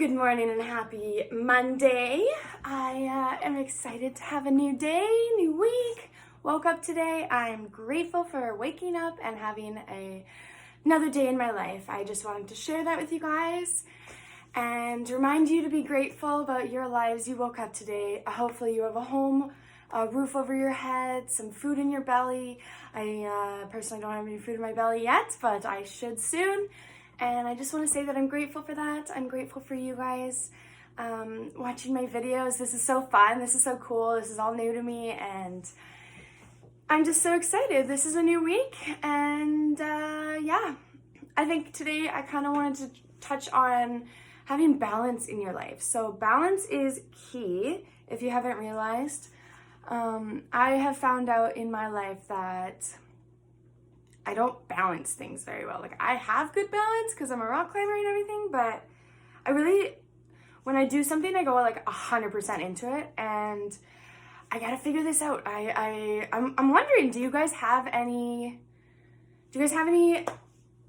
Good morning and happy Monday. I am excited to have a new day, new week. Woke up today. I'm grateful for waking up and having another day in my life. I just wanted to share that with you guys and remind you to be grateful about your lives. You woke up today. Hopefully you have a home, a roof over your head, some food in your belly. I personally don't have any food in my belly yet, but I should soon. And I just want to say that I'm grateful for that. I'm grateful for you guys watching my videos. This is so fun. This is so cool. This is all new to me. And I'm just so excited. This is a new week. And yeah, I think today I kind of wanted to touch on having balance in your life. So balance is key, if you haven't realized. I have found out in my life that I don't balance things very well. Like, I have good balance because I'm a rock climber and everything, but I really, when I do something, I go like 100% into it, and I gotta figure this out. I'm wondering, do you guys have any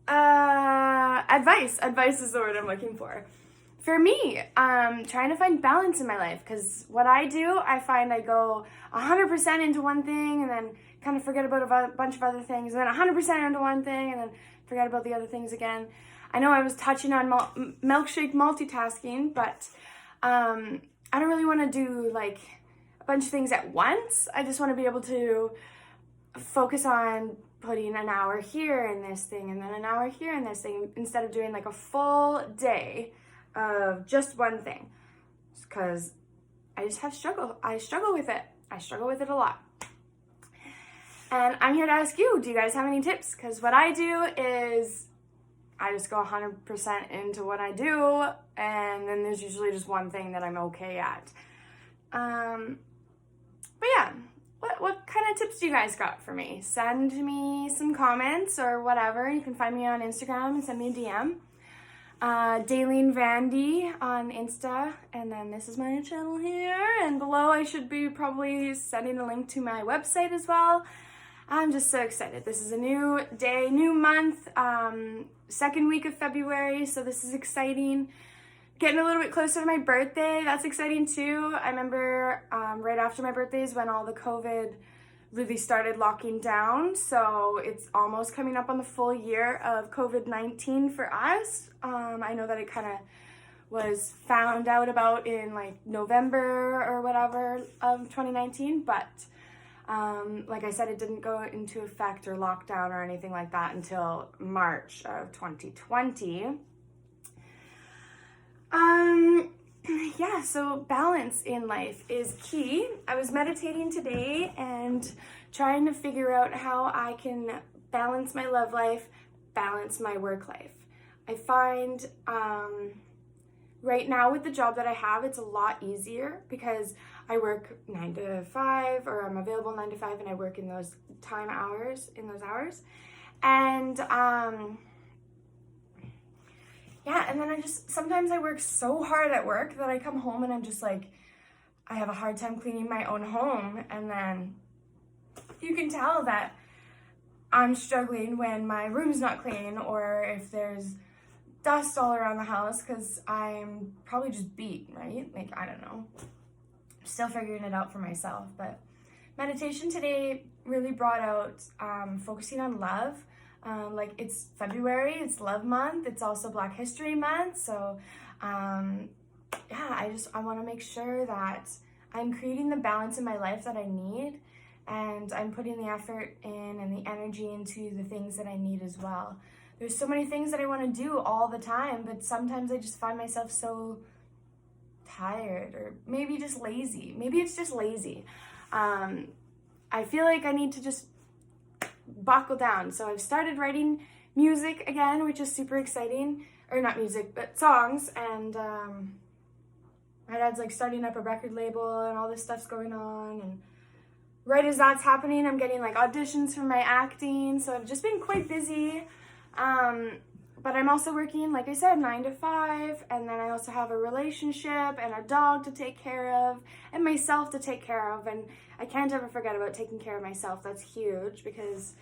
advice? Advice is the word I'm looking for. For me, trying to find balance in my life, because what I do, I find I go 100% into one thing and then kind of forget about a bunch of other things, and then 100% into one thing and then forget about the other things again. I know I was touching on milkshake multitasking, but I don't really want to do like a bunch of things at once. I just want to be able to focus on putting an hour here in this thing and then an hour here in this thing, instead of doing like a full day of just one thing, because I just have struggle with it. I struggle with it a lot. And I'm here to ask you, do you guys have any tips? Because what I do is I just go 100% into what I do, and then there's usually just one thing that I'm okay at. But yeah, what kind of tips do you guys got for me? Send me some comments or whatever. You can find me on Instagram and send me a DM. Daylene Vandy on Insta, and then this is my channel here, and below I should be probably sending a link to my website as well. I'm just so excited. This is a new day, new month, second week of February, so this is exciting. Getting a little bit closer to my birthday, that's exciting too. I remember right after my birthday is when all the COVID really started locking down, so it's almost coming up on the full year of COVID-19 for us. I know that it kind of was found out about in like November or whatever of 2019, but like I said, it didn't go into effect or lockdown or anything like that until March of 2020. Yeah, so balance in life is key. I was meditating today and trying to figure out how I can balance my love life, balance my work life. I find right now with the job that I have, it's a lot easier because I work 9 to 5, or I'm available 9 to 5, and I work in those hours. And yeah, and then sometimes I work so hard at work that I come home and I'm just like, I have a hard time cleaning my own home, and then you can tell that I'm struggling when my room's not clean, or if there's dust all around the house, because I'm probably just beat, right? Like, I don't know. I'm still figuring it out for myself, but meditation today really brought out focusing on love. Like, it's February, it's Love Month, it's also Black History Month, so yeah, I want to make sure that I'm creating the balance in my life that I need, and I'm putting the effort in and the energy into the things that I need as well. There's so many things that I want to do all the time, but sometimes I just find myself so tired, or maybe just lazy. Maybe it's just lazy. I feel like I need to just buckle down. So I've started writing music again, which is super exciting. Or not music, but songs. And my dad's like starting up a record label, and all this stuff's going on. And right as that's happening, I'm getting like auditions for my acting. So I've just been quite busy. But I'm also working, like I said, 9 to 5, and then I also have a relationship and a dog to take care of, and myself to take care of, and I can't ever forget about taking care of myself. That's huge, because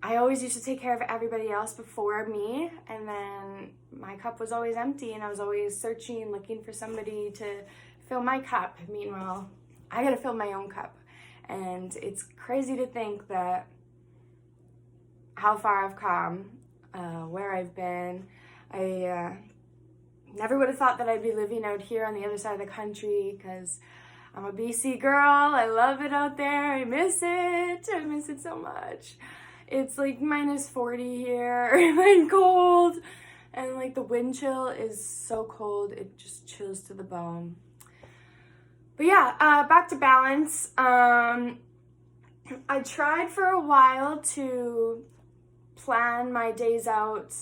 I always used to take care of everybody else before me, and then my cup was always empty, and I was always searching, looking for somebody to fill my cup. Meanwhile, I gotta fill my own cup. And it's crazy to think that how far I've come, where I've been. I never would have thought that I'd be living out here on the other side of the country, because I'm a BC girl. I love it out there. I miss it. I miss it so much. It's like minus 40 here and cold, and like the wind chill is so cold, it just chills to the bone. But yeah, back to balance. I tried for a while to plan my days out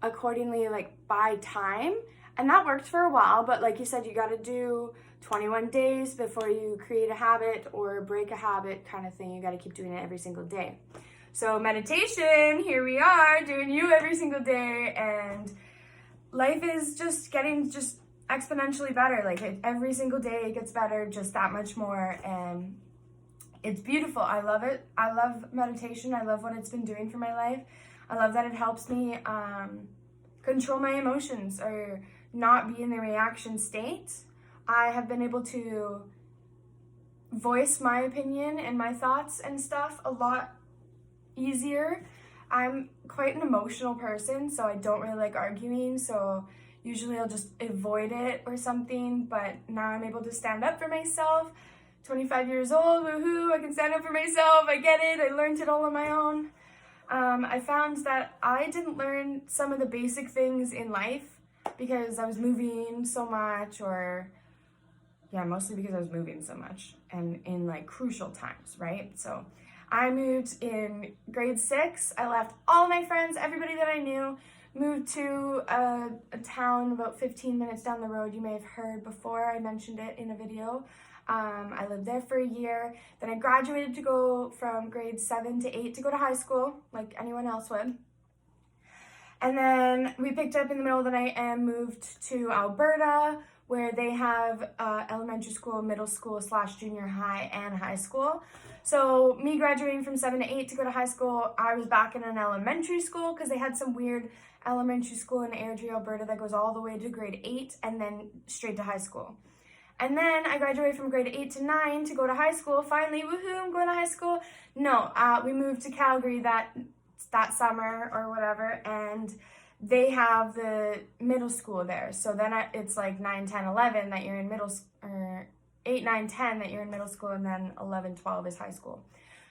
accordingly, like by time, and that worked for a while, but like you said, you got to do 21 days before you create a habit or break a habit kind of thing. You got to keep doing it every single day. So meditation, here we are doing you every single day, and life is just getting just exponentially better. Like every single day it gets better just that much more, and it's beautiful. I love it. I love meditation. I love what it's been doing for my life. I love that it helps me control my emotions or not be in the reaction state. I have been able to voice my opinion and my thoughts and stuff a lot easier. I'm quite an emotional person, so I don't really like arguing, so usually I'll just avoid it or something, but now I'm able to stand up for myself. 25 years old, woohoo, I can stand up for myself, I get it, I learned it all on my own. I found that I didn't learn some of the basic things in life because I was moving so much, or yeah, mostly because I was moving so much and in like crucial times, right? So I moved in grade 6. I left all my friends, everybody that I knew, moved to a town about 15 minutes down the road. You may have heard before, I mentioned it in a video. I lived there for a year. Then I graduated to go from grade 7 to 8 to go to high school, like anyone else would. And then we picked up in the middle of the night and moved to Alberta, where they have elementary school, middle school / junior high, and high school. So me graduating from 7 to 8 to go to high school, I was back in an elementary school because they had some weird elementary school in Airdrie, Alberta that goes all the way to grade 8 and then straight to high school. And then I graduated from grade 8 to 9 to go to high school. Finally, woohoo, I'm going to high school. No, we moved to Calgary that summer or whatever, and they have the middle school there. So then it's like 9, 10, 11 that you're in middle school, or 8, 9, 10 that you're in middle school, and then 11, 12 is high school.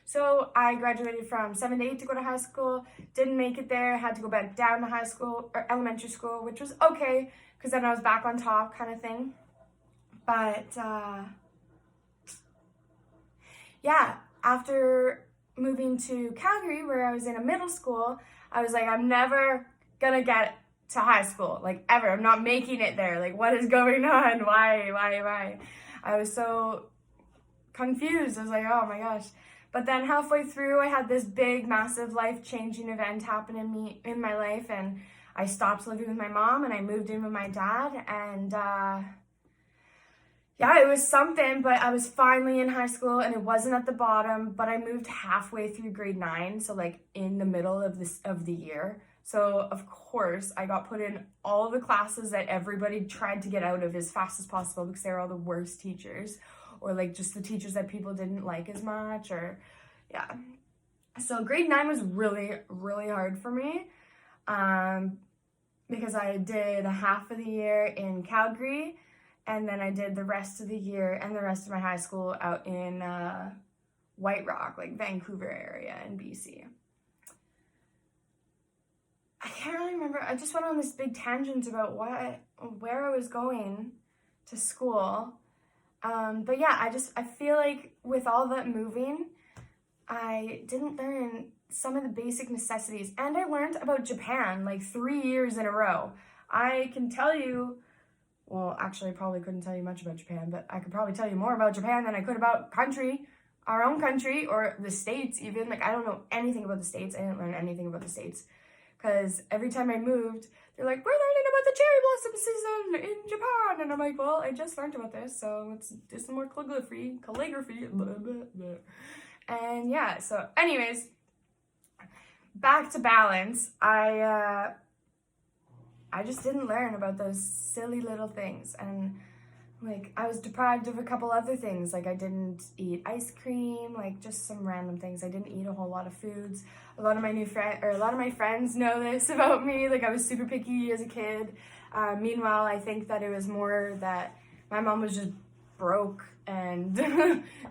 So I graduated from 7 to 8 to go to high school, didn't make it there, had to go back down to high school, or elementary school, which was okay, because then I was back on top kind of thing. But yeah, after moving to Calgary, where I was in a middle school, I was like, I'm never gonna get to high school, like ever. I'm not making it there. Like, what is going on? Why? I was so confused. I was like, oh my gosh. But then halfway through, I had this big, massive, life-changing event happen in my life, and I stopped living with my mom and I moved in with my dad, and yeah, it was something, but I was finally in high school and it wasn't at the bottom, but I moved halfway through grade 9, so like in the middle of the year. So of course I got put in all of the classes that everybody tried to get out of as fast as possible because they were all the worst teachers, or like just the teachers that people didn't like as much, or yeah. So grade 9 was really, really hard for me because I did half of the year in Calgary, and then I did the rest of the year and the rest of my high school out in White Rock, like Vancouver area in BC. I can't really remember. I just went on this big tangent about where I was going to school. But yeah, I feel like with all that moving, I didn't learn some of the basic necessities. And I learned about Japan like 3 years in a row. I can tell you, well, actually I probably couldn't tell you much about Japan, but I could probably tell you more about Japan than I could about our own country, or the States even. Like, I don't know anything about the States. I didn't learn anything about the States. Because every time I moved, they're like, we're learning about the cherry blossom season in Japan. And I'm like, well, I just learned about this, so let's do some more calligraphy, blah, blah, blah. And yeah, so anyways, back to balance, I just didn't learn about those silly little things. And like, I was deprived of a couple other things. Like, I didn't eat ice cream, like just some random things. I didn't eat a whole lot of foods. A lot of my friends know this about me. Like, I was super picky as a kid. Meanwhile, I think that it was more that my mom was just broke and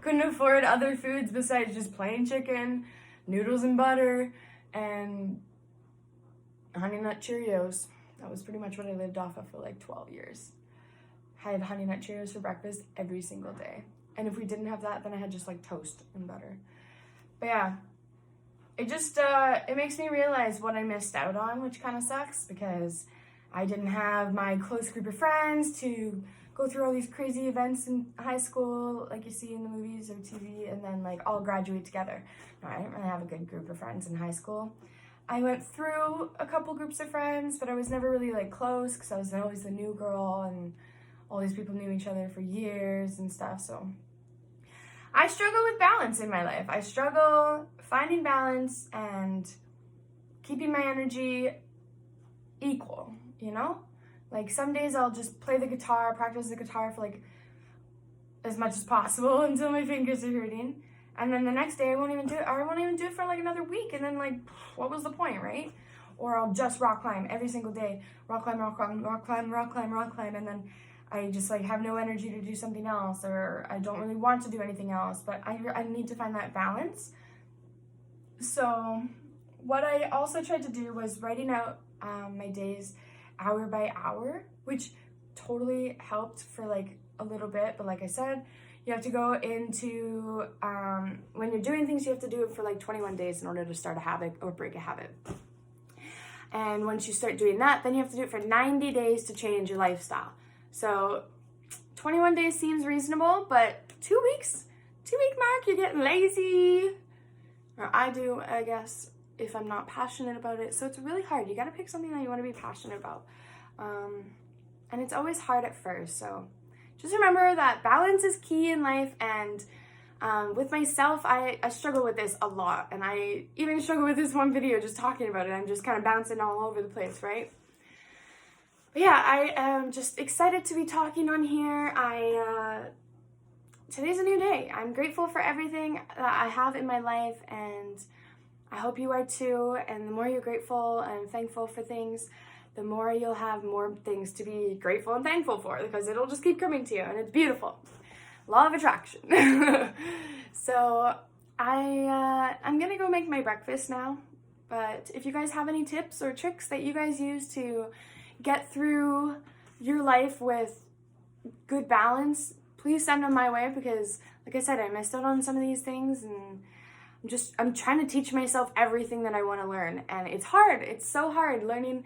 couldn't afford other foods besides just plain chicken, noodles and butter, and Honey Nut Cheerios. That was pretty much what I lived off of for like 12 years. I had Honey Nut Cheerios for breakfast every single day. And if we didn't have that, then I had just like toast and butter. But yeah, it just, it makes me realize what I missed out on, which kind of sucks because I didn't have my close group of friends to go through all these crazy events in high school, like you see in the movies or TV, and then like all graduate together. No, I didn't really have a good group of friends in high school. I went through a couple groups of friends, but I was never really like close because I was always the new girl and all these people knew each other for years and stuff. So I struggle with balance in my life. I struggle finding balance and keeping my energy equal, you know? Like some days I'll just play the guitar, practice the guitar for like as much as possible until my fingers are hurting. And then the next day I won't even do it, or I won't even do it for like another week. And then like, what was the point, right? Or I'll just rock climb every single day. Rock climb, rock climb, rock climb, rock climb, rock climb. And then I just like have no energy to do something else, or I don't really want to do anything else, but I need to find that balance. So what I also tried to do was writing out my days hour by hour, which totally helped for like a little bit. But like I said, you have to go into, when you're doing things, you have to do it for like 21 days in order to start a habit or break a habit. And once you start doing that, then you have to do it for 90 days to change your lifestyle. So 21 days seems reasonable, but 2 weeks, 2-week mark, you're getting lazy. Or I do, I guess, if I'm not passionate about it. So it's really hard. You got to pick something that you want to be passionate about. And it's always hard at first. So just remember that balance is key in life. And with myself, I struggle with this a lot. And I even struggle with this one video just talking about it. I'm just kind of bouncing all over the place, right? But yeah, I am just excited to be talking on here. Today's a new day. I'm grateful for everything that I have in my life, and I hope you are too. And the more you're grateful and thankful for things, the more you'll have more things to be grateful and thankful for, because it'll just keep coming to you, and it's beautiful. Law of attraction. So I'm gonna go make my breakfast now. But if you guys have any tips or tricks that you guys use to get through your life with good balance, please send them my way, because like I said, I missed out on some of these things, and I'm trying to teach myself everything that I want to learn, and it's hard. It's so hard learning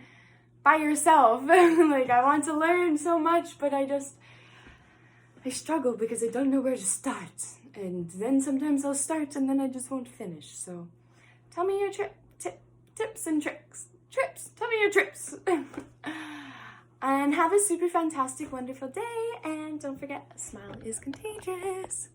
by yourself. Like, I want to learn so much, but I struggle because I don't know where to start, and then sometimes I'll start and then I just won't finish. So tell me your tips and tricks. Tell me your trips. And have a super fantastic, wonderful day. And don't forget, a smile is contagious.